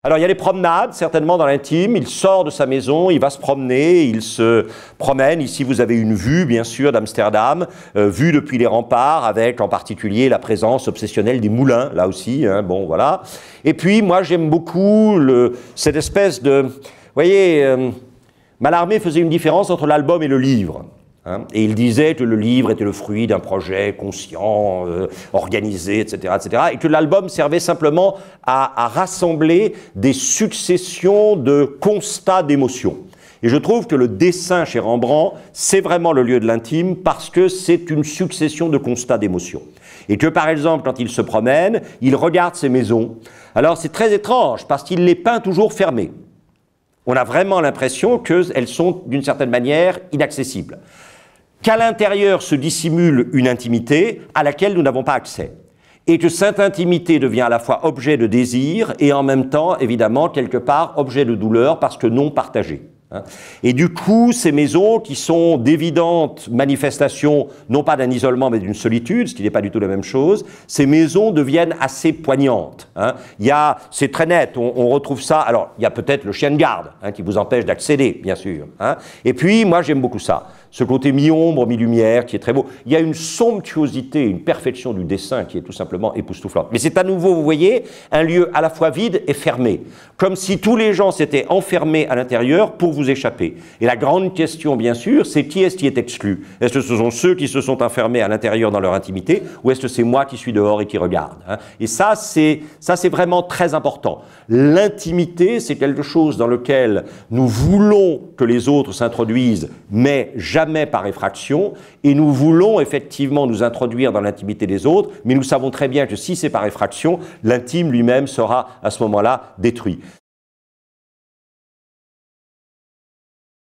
Alors il y a les promenades, certainement dans l'intime, il sort de sa maison, il va se promener, il se promène. Ici vous avez une vue bien sûr d'Amsterdam, vue depuis les remparts, avec en particulier la présence obsessionnelle des moulins, là aussi, hein, bon voilà. Et puis moi j'aime beaucoup cette espèce de... Vous voyez, Mallarmé faisait une différence entre l'album et le livre. Et il disait que le livre était le fruit d'un projet conscient, organisé, etc., etc., et que l'album servait simplement à rassembler des successions de constats d'émotions. Et je trouve que le dessin chez Rembrandt, c'est vraiment le lieu de l'intime parce que c'est une succession de constats d'émotions. Et que par exemple, quand il se promène, il regarde ces maisons. Alors c'est très étrange parce qu'il les peint toujours fermées. On a vraiment l'impression qu'elles sont d'une certaine manière inaccessibles. Qu'à l'intérieur se dissimule une intimité à laquelle nous n'avons pas accès. Et que cette intimité devient à la fois objet de désir et en même temps, évidemment, quelque part, objet de douleur parce que non partagé. Et du coup, ces maisons qui sont d'évidentes manifestations, non pas d'un isolement mais d'une solitude, ce qui n'est pas du tout la même chose, ces maisons deviennent assez poignantes. C'est très net, on retrouve ça, alors il y a peut-être le chien de garde qui vous empêche d'accéder, bien sûr. Et puis, moi j'aime beaucoup ça, ce côté mi-ombre, mi-lumière qui est très beau. Il y a une somptuosité, une perfection du dessin qui est tout simplement époustouflante. Mais c'est à nouveau, vous voyez, un lieu à la fois vide et fermé, comme si tous les gens s'étaient enfermés à l'intérieur pour vous échapper. Et la grande question, bien sûr, c'est qui est exclu? Est-ce que ce sont ceux qui se sont enfermés à l'intérieur dans leur intimité, ou est-ce que c'est moi qui suis dehors et qui regarde? Et ça, c'est vraiment très important. L'intimité, c'est quelque chose dans lequel nous voulons que les autres s'introduisent, mais jamais par effraction, et nous voulons effectivement nous introduire dans l'intimité des autres, mais nous savons très bien que si c'est par effraction, l'intime lui-même sera à ce moment-là détruit.